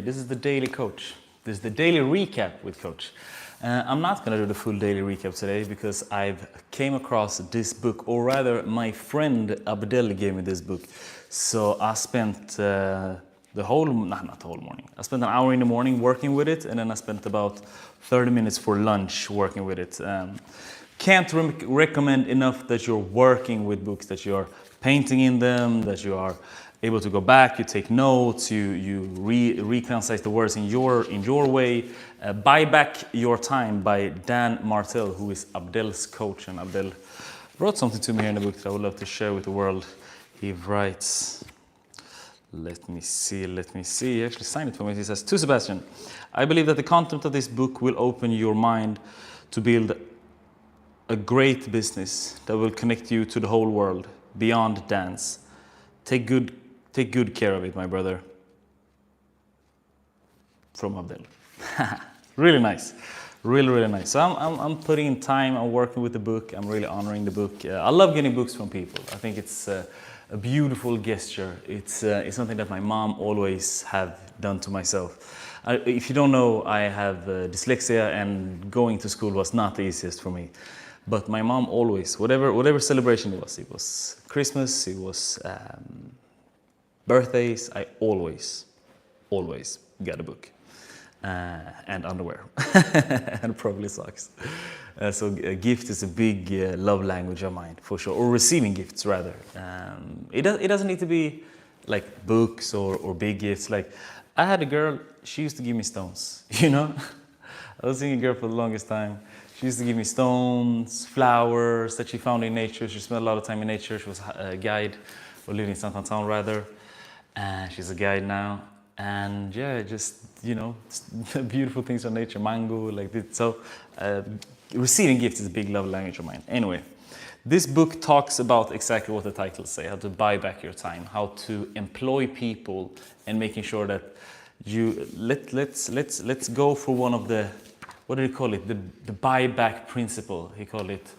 This is the Daily Coach. This is the Daily Recap with Coach. I'm not going to do the full Daily Recap today because I've came across this book, or rather my friend Abdel gave me this book. So I spent not the whole morning. I spent an hour in the morning working with it, and then I spent about 30 minutes for lunch working with it. Can't recommend enough that you're working with books, that you're painting in them, that you are able to go back, you take notes, you reconcile the words in your way. Buy Back Your Time by Dan Martell, who is Abdel's coach, and Abdel wrote something to me here in the book that I would love to share with the world. He writes, let me see, he actually signed it for me. He says, "To Sebastian, I believe that the content of this book will open your mind to build a great business that will connect you to the whole world beyond dance. Take good care of it, my brother." From Abdel. Really nice. Really nice. So I'm putting in time, I'm working with the book, I'm really honoring the book. I love getting books from people. I think it's a beautiful gesture. It's something that my mom always have done to myself. If you don't know, I have dyslexia, and going to school was not the easiest for me. But my mom always, whatever celebration it was Christmas, it was birthdays, I always got a book. And underwear. And probably socks. So a gift is a big love language of mine, for sure. Or receiving gifts, rather. It doesn't need to be like books or big gifts. Like, I had a girl, she used to give me stones, you know? I was seeing a girl for the longest time. She used to give me stones, flowers that she found in nature. She spent a lot of time in nature. She was a guide, or lived in Saint Anton, rather. She's a guide now. And yeah, just, you know, beautiful things from nature, mango, like this. So receiving gifts is a big love language of mine. Anyway, this book talks about exactly what the titles say: how to buy back your time, how to employ people, and making sure that you let's go for one of the, what do you call it? The buyback principle. He called it.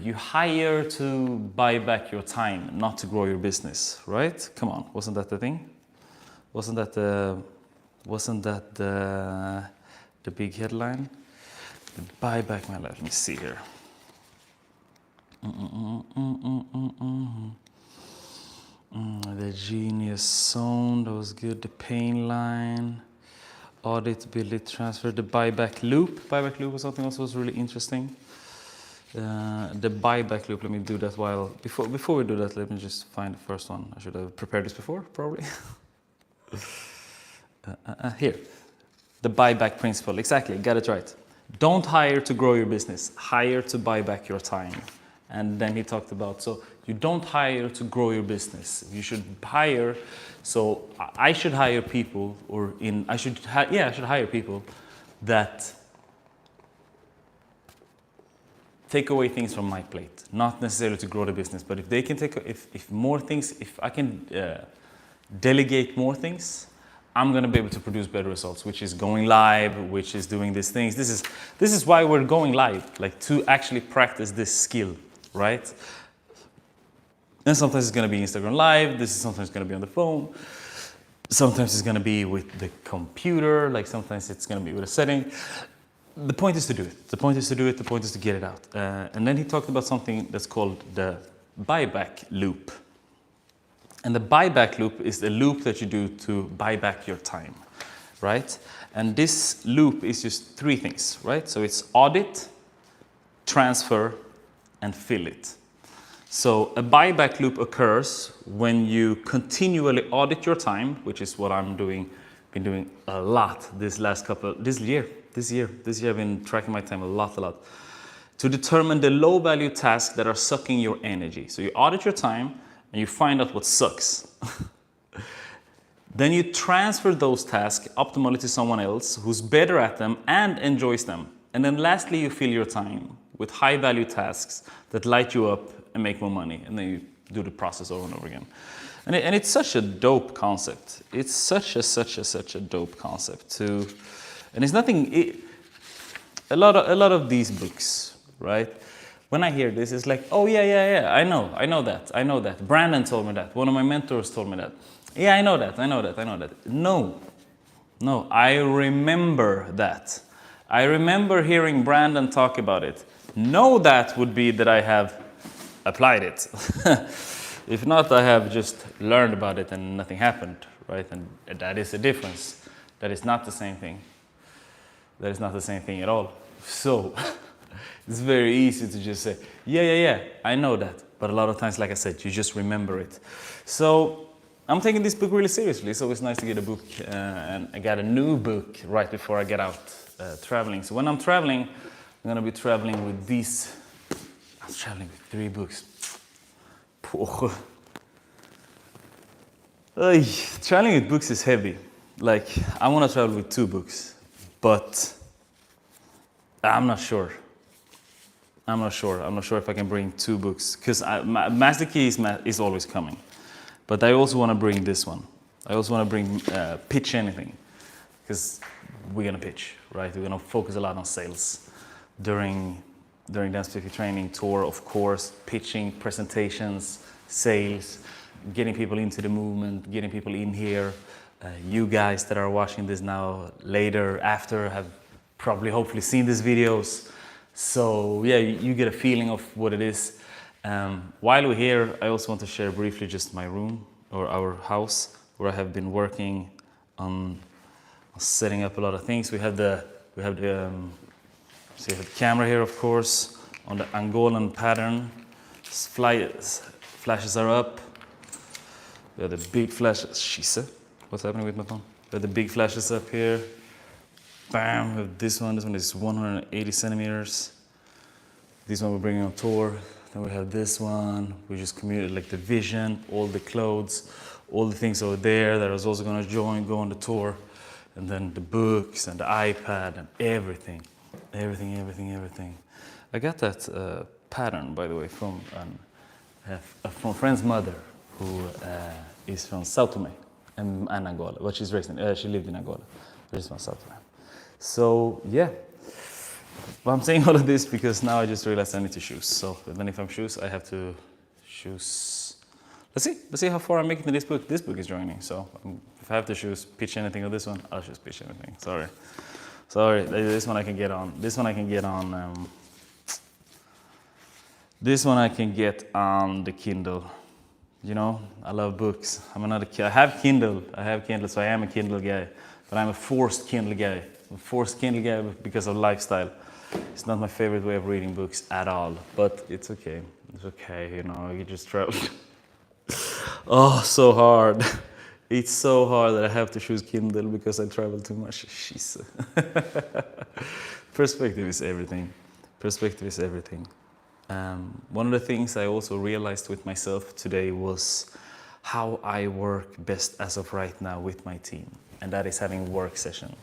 You hire to buy back your time, not to grow your business, right? Come on, wasn't that the thing? Wasn't that the big headline? Buy back my life. Let me see here. The genius zone, that was good. The pain line, audit, build it, transfer. The buyback loop. Buyback loop was something else was really interesting. The buyback loop. Let me do that before we do that. Let me just find the first one. I should have prepared this before, probably. Here, the buyback principle. Exactly, got it right. Don't hire to grow your business, hire to buy back your time. And then he talked about, so you don't hire to grow your business. You should hire. So I should hire people, I should hire people that take away things from my plate. Not necessarily to grow the business, but if they can if I can delegate more things, I'm going to be able to produce better results, which is going live, which is doing these things. This is why we're going live, like to actually practice this skill, right? And sometimes it's going to be Instagram Live. This is sometimes going to be on the phone. Sometimes it's going to be with the computer. Like sometimes it's going to be with a setting. The point is to do it. The point is to get it out. And then he talked about something that's called the buyback loop. And the buyback loop is the loop that you do to buy back your time, right? And this loop is just three things, right? So it's audit, transfer, and fill it. So a buyback loop occurs when you continually audit your time, which is what I'm doing, been doing a lot this year I've been tracking my time a lot, to determine the low value tasks that are sucking your energy. So you audit your time, and you find out what sucks. Then you transfer those tasks optimally to someone else who's better at them and enjoys them. And then lastly, you fill your time with high value tasks that light you up and make more money. And then you do the process over and over again. And it's such a dope concept. It's such a dope concept and it's nothing, a lot of these books, right? When I hear this, it's like, oh yeah, I know that. Brandon told me that. One of my mentors told me that. Yeah, I know that. No, No, I remember that. I remember hearing Brandon talk about it. No, that would be that I have applied it. If not, I have just learned about it and nothing happened, right? And that is a difference. That is not the same thing. That is not the same thing at all. So it's very easy to just say, yeah, I know that. But a lot of times, like I said, you just remember it. So I'm taking this book really seriously. So it's nice to get a book. And I got a new book right before I get out traveling. So when I'm traveling, I'm going to be traveling with these. I'm traveling with 3 books. Traveling with books is heavy. Like, I want to travel with 2 books, but I'm not sure. I'm not sure if I can bring 2 books, because Master Key is always coming. But I also want to bring this one. I also want to bring Pitch Anything, because we're going to pitch, right? We're going to focus a lot on sales during Dance Specific Training Tour, of course, pitching, presentations, sales, getting people into the movement, getting people in here. You guys that are watching this now later, after, have probably hopefully seen these videos. So yeah, you get a feeling of what it is. While we're here, I also want to share briefly just my room, or our house, where I have been working on setting up a lot of things. We have the camera here, of course, on the Angolan pattern. Flashes are up. We have the big flashes. What's happening with my phone? We have the big flashes up here. Bam! We have this one. This one is 180 centimeters. This one we're bringing on tour. Then we have this one. We just communicated like the vision, all the clothes, all the things over there that I was also going to go on the tour. And then the books and the iPad and everything. Everything. I got that pattern, by the way, from a friend's mother, who is from Sao Tome and Angola. But she's raised in, she lived in Angola, but she's from Sao Tome. So yeah, but I'm saying all of this because now I just realized I need to choose. So then if I'm choose, I have to choose. Let's see how far I'm making to this book. This book is joining. So if I have to choose Pitch Anything or this one, I'll choose Pitch Anything. Sorry. This one I can get on. This one I can get on. This one I can get on the Kindle. You know, I love books. I have Kindle, so I am a Kindle guy. But I'm a forced Kindle guy. Because of lifestyle. It's not my favorite way of reading books at all. But it's okay. You know, you just travel. Oh, so hard. It's so hard that I have to choose Kindle because I travel too much. Jeez. Perspective is everything. One of the things I also realized with myself today was how I work best as of right now with my team, and that is having work session.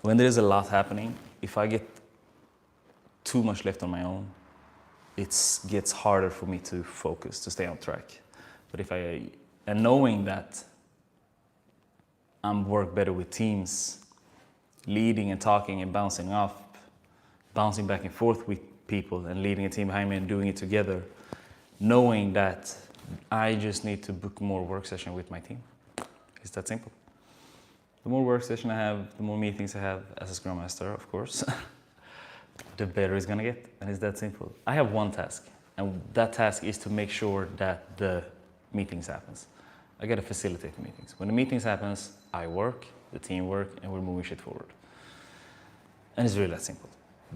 When there is a lot happening, if I get too much left on my own, it gets harder for me to focus, to stay on track. But and knowing that I'm work better with teams, leading and talking and bouncing back and forth with people and leading a team behind me and doing it together, knowing that I just need to book more work session with my team. It's that simple. The more work session I have, the more meetings I have as a Scrum Master, of course, the better it's gonna get, and it's that simple. I have one task, and that task is to make sure that the meetings happens. I gotta facilitate the meetings. When the meetings happens, I work, the team work, and we're moving shit forward. And it's really that simple.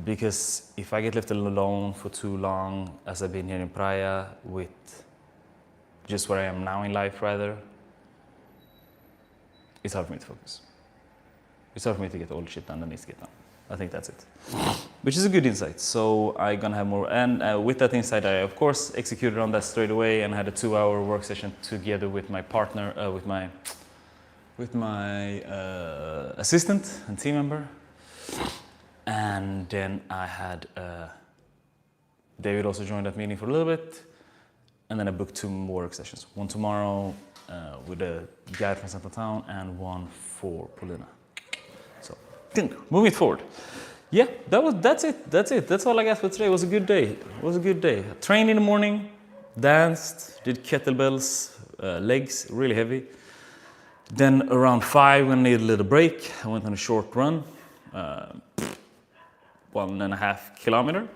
Because if I get left alone for too long, as I've been here in Praia, with just where I am now in life rather, it's hard for me to focus. It's hard for me to get all the shit done that needs to get done. I think that's it. Which is a good insight. So I'm gonna have more, and with that insight, I of course executed on that straight away and had a 2-hour work session together with my partner, with my assistant and team member. And then I had David also joined that meeting for a little bit, and then I booked 2 more work sessions. One tomorrow with a guy from Santa Town, and one for Paulina. So, moving forward. Yeah, that's it. That's all I got for today. It was a good day. I trained in the morning, danced, did kettlebells, legs, really heavy. Then around 5, when I needed a little break, I went on a short run, 1.5 kilometer,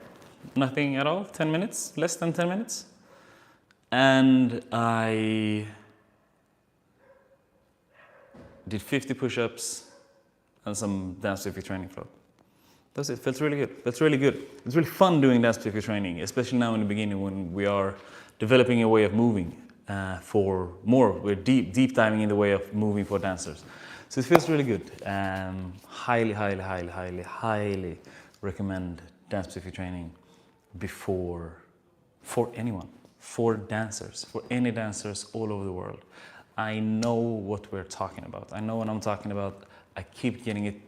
nothing at all, 10 minutes, less than 10 minutes. And I did 50 push-ups and some dance specific training flow. That's it. Felt really good. That's really good. It's really fun doing dance specific training, especially now in the beginning when we are developing a way of moving for more. We're deep diving in the way of moving for dancers. So it feels really good. Highly recommend dance specific training for anyone, for dancers, for any dancers all over the world. I know what we're talking about. I know what I'm talking about. I keep getting it.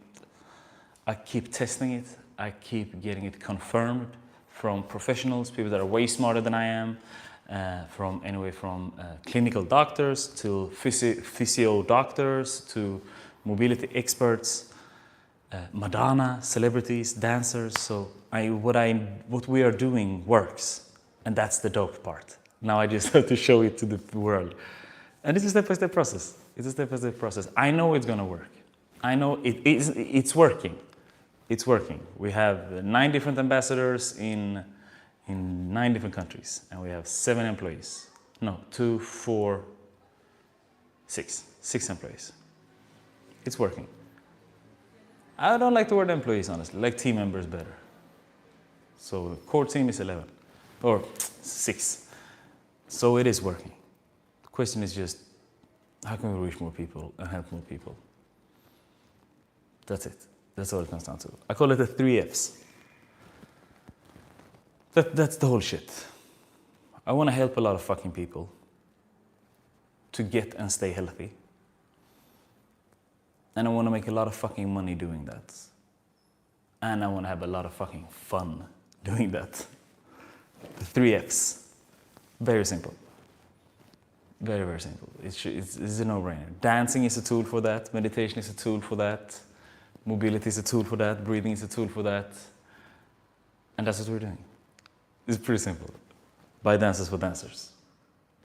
I keep testing it. I keep getting it confirmed from professionals, people that are way smarter than I am, from clinical doctors to physio doctors to mobility experts, Madonna, celebrities, dancers. So what we are doing works, and that's the dope part. Now I just have to show it to the world. And it's a step-by-step process. It's a step-by-step process. I know it's gonna work. I know it's working. It's working. We have 9 different ambassadors in 9 different countries, and we have 7 employees. No, 2, 4, 6. 6 employees. It's working. I don't like the word employees, honestly. I like team members better. So the core team is 11, or 6. So it is working. The question is just, how can we reach more people and help more people? That's it. That's all it comes down to. I call it the 3 Fs. That's the whole shit. I want to help a lot of fucking people to get and stay healthy. And I want to make a lot of fucking money doing that. And I want to have a lot of fucking fun doing that. The 3 Fs. Very simple. Very, very simple. It's a no-brainer. Dancing is a tool for that. Meditation is a tool for that. Mobility is a tool for that. Breathing is a tool for that. And that's what we're doing. It's pretty simple. By dancers for dancers.